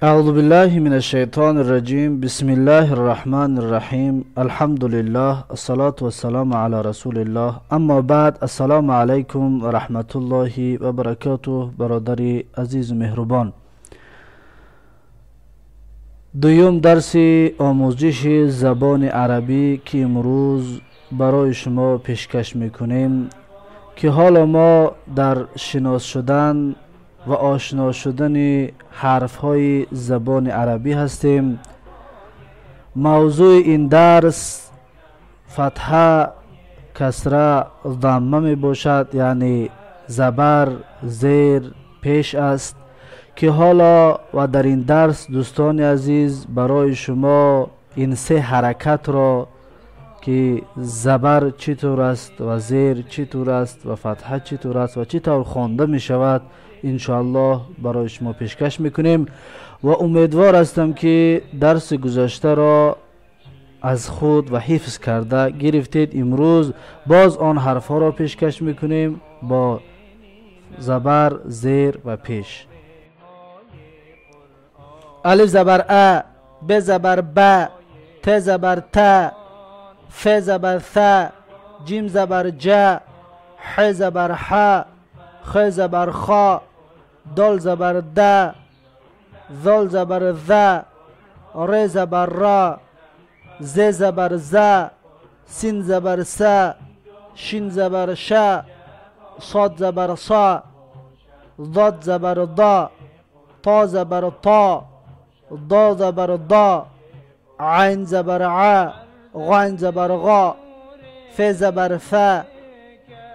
أعوذ بالله من الشيطان الرجيم. بسم الله الرحمن الرحيم. الحمد لله، الصلاة والسلام على رسول الله. اما بعد، السلام علیکم و رحمت الله و برکاته. برادری عزیز و مهربان، دویم درس آموزش زبان عربی که امروز برای شما پیشکش میکنیم که حالا ما در شناس شدن و آشنا شدن حرف های زبان عربی هستیم. موضوع این درس فتحه، کسره، ضمه می باشد، یعنی زبر، زیر، پیش است که حالا و در این درس دوستان عزیز برای شما این سه حرکت را که زبر چطور است و زیر چطور است و فتحه چطور است و چطور خوانده می شود انشاءالله برای شما پیشکش میکنیم و امیدوار هستم که درس گذشته را از خود و حفظ کرده گرفتید. امروز باز آن حرف ها را پیشکش میکنیم با زبر، زیر و پیش. الف زبر ا، ب زبر ب، ت زبر ت، ف زبر ث، جیم زبر ج، ح زبر ح، خ زبر خ، دال زبر د، ذال زبر ذ، ر زبر را، ز زبر ز، سین زبر س، شین زبر ش، صاد زبر صا، ضاد زبر ضا، تا زبر تا، ضا زبر ضا، عین زبر ع، غین زبر غا، ف زبر ف،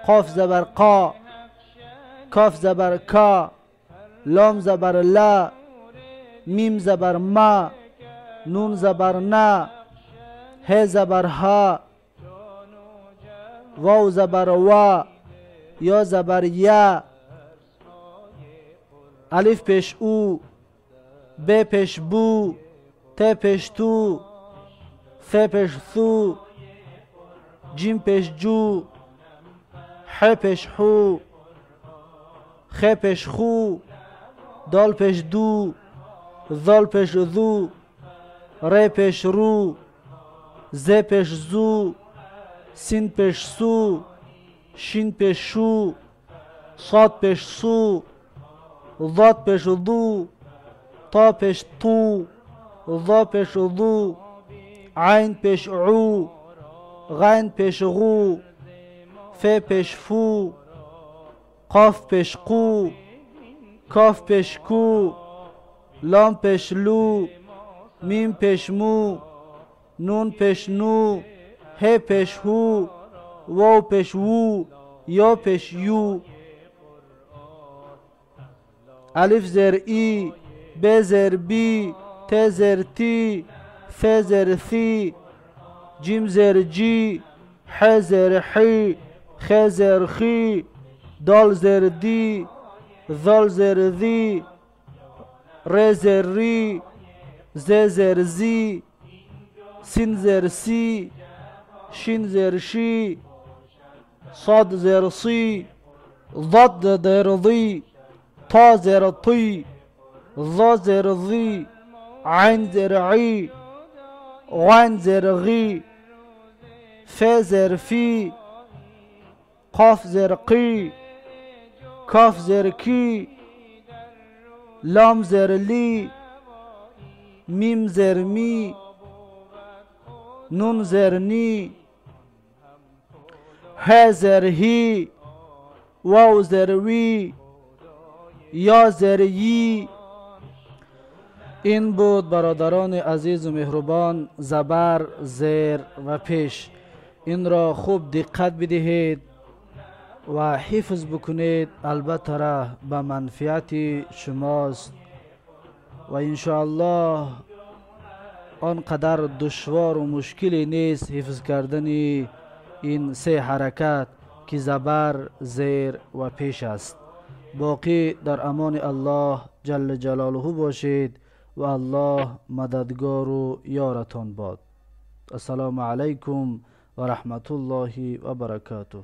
قاف زبر قا، کاف زبر کا، لام زبر لا، میم زبر ما، نون زبر نا، ه زبر ها، واو زبر وا، یا زبر یا، الف پیش او، ب پیش بو، ت پیش تو، ف پیش ثو، جیم پیش جو، ح پیش حو، خ پیش خو، دال پیش دو، ذال پیش ذو، ر پیش رو، ز پیش زو، سین پیش سو، شین پیش شو، صاد پیش سو، ضاد پیش ضو، تا پیش تو، ضا پیش ضو، عین پیش عو، غین پیش غو، ف پیش فو، قاف پیش قو، کاف پیش کو، لام پیش لو، میم پیش مو، نون پیش نو، ه پیش هو، واو پیش وو، یا پیش یو، الف زیر ای، ب زیر بی، ت زیر تی، ف زیر ثی، جیم زیر جی، ح زیر حی، خ زیر خی، دال زیر دی، ذال زیر ذی، ر زیر ری، ز زیر زی، سین زیر سی، شین زیر شی، صاد زیر صی، ضاد زیر ضی، تا زیر طی، ظا زیر ظی، عین زیر عی، غین زیر غی، ف زیر فی، قاف زیر قی، کاف زیر کی، لام زیر لی، میم زیر می، نون زیر نی، ه زیر هی، واو زیر وی، یا زیر یی. این بود برادران عزیز و مهربان زبر، زیر و پیش. این را خوب دقت بدهید و حفظ بکنید، البته را به منفعت شماست و انشاءالله آنقدر دشوار و مشکلی نیست حفظ کردن این سه حرکت که زبر، زیر و پیش است. باقی در امان الله جل جلاله باشید و الله مددگار و یارتان باد. السلام علیکم و رحمت الله و برکاته.